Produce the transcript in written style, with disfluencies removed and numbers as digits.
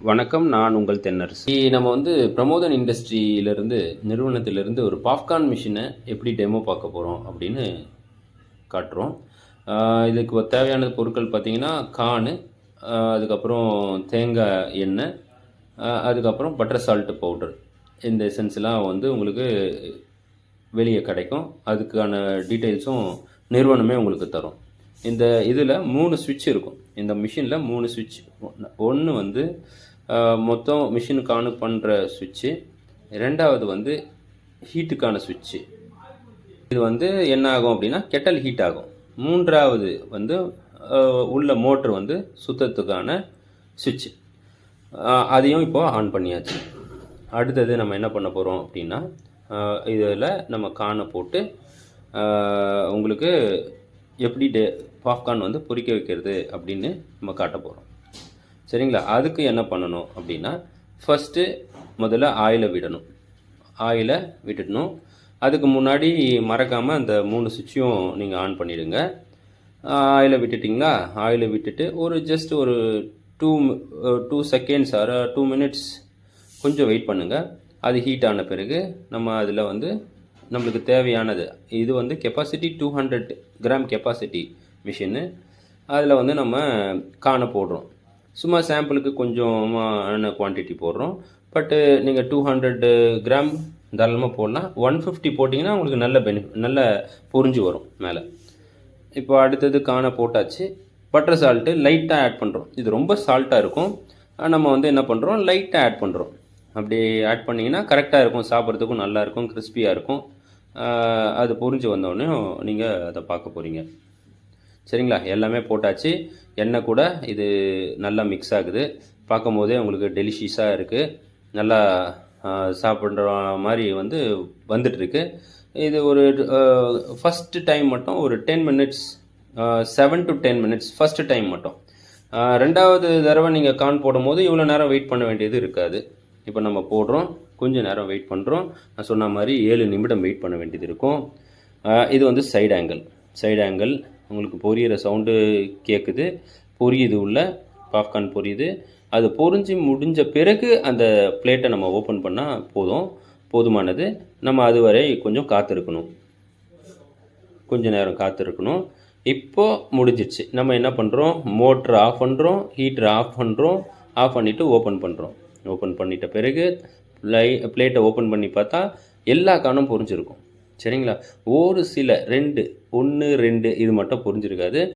வணக்கம், நான் உங்கள் தென்னரசு. நம்ம வந்து பிரமோதன் இண்டஸ்ட்ரியிலிருந்து நிறுவனத்திலிருந்து ஒரு பாப்கார்ன் மிஷினை எப்படி டெமோ பார்க்க போகிறோம் அப்படின்னு காட்டுறோம். இதுக்கு தேவையான பொருட்கள் பார்த்திங்கன்னா கார்னு, அதுக்கப்புறம் தேங்காய் எண்ணெய், அதுக்கப்புறம் பட்டர் சால்ட்டு பவுடர். இந்த எசன்ஸ்லாம் வந்து உங்களுக்கு வெளியே கிடைக்கும். அதுக்கான டீட்டெயில்ஸும் நிறுவனமே உங்களுக்கு தரும். இந்த இதில் 3 சுவிட்ச் இருக்கும். இந்த மிஷினில் 3 சுவிட்ச். ஒன்று வந்து மொத்தம் மிஷினுக்கு ஆன் பண்ணுற சுவிட்சு, ரெண்டாவது வந்து ஹீட்டுக்கான சுவிட்சு. இது வந்து என்ன ஆகும் அப்படின்னா கெட்டல் ஹீட் ஆகும். மூன்றாவது வந்து உள்ள மோட்ரு வந்து சுத்தத்துக்கான சுவிட்சு. அதையும் இப்போ ஆன் பண்ணியாச்சு. அடுத்தது நம்ம என்ன பண்ண போகிறோம் அப்படின்னா இதில் நம்ம கானை போட்டு உங்களுக்கு எப்படி பாப்கார்ன் வந்து பொரிக்க வைக்கிறது அப்படின்னு நம்ம காட்ட போகிறோம். சரிங்களா? அதுக்கு என்ன பண்ணணும் அப்படின்னா ஃபஸ்ட்டு முதல்ல ஆயிலை விடணும். ஆயிலை விட்டுடணும். அதுக்கு முன்னாடி மறக்காமல் அந்த 3 சுவிட்சையும் நீங்கள் ஆன் பண்ணிவிடுங்க. ஆயிலை விட்டுட்டிங்களா? ஆயிலை விட்டுட்டு ஒரு ஜஸ்ட் ஒரு 2 செகண்ட்ஸ் ஆர் 2 மினிட்ஸ் கொஞ்சம் வெயிட் பண்ணுங்கள். அது ஹீட் ஆன பிறகு நம்ம அதில் வந்து நம்மளுக்கு தேவையானது, இது வந்து கெப்பாசிட்டி 200 கிராம் கெப்பாசிட்டி மிஷினு. அதில் வந்து நம்ம கானை போடுறோம். சும்மா சாம்பிளுக்கு கொஞ்சமான குவான்டிட்டி போடுறோம். பட்டு நீங்கள் 200 கிராம் தாராளமாக போடலாம். 150 போட்டிங்கன்னா உங்களுக்கு நல்ல பொரிஞ்சு வரும் மேலே. இப்போ அடுத்தது கானை போட்டாச்சு. பட்டர் சால்ட்டு லைட்டாக ஆட் பண்ணுறோம். இது ரொம்ப சால்ட்டாக இருக்கும். நம்ம வந்து என்ன பண்ணுறோம், லைட்டாக ஆட் பண்ணுறோம். அப்படி ஆட் பண்ணிங்கன்னா கரெக்டாக இருக்கும், சாப்பிட்றதுக்கும் நல்லாயிருக்கும், கிறிஸ்பியாக இருக்கும். அது பொரிஞ்சு வந்தோடனே நீங்கள் அதை பார்க்க போகிறீங்க. சரிங்களா? எல்லாமே போட்டாச்சு. எண்ணெய் கூட இது நல்லா மிக்ஸ் ஆகுது. பார்க்கும் போதே உங்களுக்கு டெலிஷியஸாக இருக்குது. நல்லா சாப்பிட்ற மாதிரி வந்து வந்துட்டுருக்கு. இது ஒரு ஃபஸ்ட்டு டைம் மட்டும் ஒரு 10 minutes, 7 to 10 minutes first time மட்டும். ரெண்டாவது தடவை நீங்கள் கார்ன் போடும்போது இவ்வளோ நேரம் வெயிட் பண்ண வேண்டியது இருக்காது. இப்போ நம்ம போடுறோம், கொஞ்சம் நேரம் வெயிட் பண்ணுறோம். நான் சொன்ன மாதிரி 7 நிமிடம் வெயிட் பண்ண வேண்டியது இருக்கும். இது வந்து சைடு ஆங்கிள். உங்களுக்கு பொரியிற சவுண்டு கேட்குது. பொரியுது, உள்ள பாப்கார்ன் பொரியுது. அது பொரிஞ்சு முடிஞ்ச பிறகு அந்த பிளேட்டை நம்ம ஓப்பன் பண்ணால் போதுமானது. நம்ம அதுவரை கொஞ்சம் காத்திருக்கணும். கொஞ்சம் நேரம் காத்திருக்கணும். இப்போது முடிஞ்சிடுச்சு. நம்ம என்ன பண்ணுறோம், மோட்ரு ஆஃப் பண்ணுறோம், ஹீட்ரு ஆஃப் பண்ணுறோம். ஆஃப் பண்ணிவிட்டு ஓப்பன் பண்ணுறோம். ஓப்பன் பண்ணிட்ட பிறகு பிளேட்டை ஓப்பன் பண்ணி பார்த்தா எல்லா கார்னும் பொரிஞ்சிருக்கும். சரிங்களா? ஒரு சில 1 2 இது மட்டும் பொரிஞ்சிருக்காது.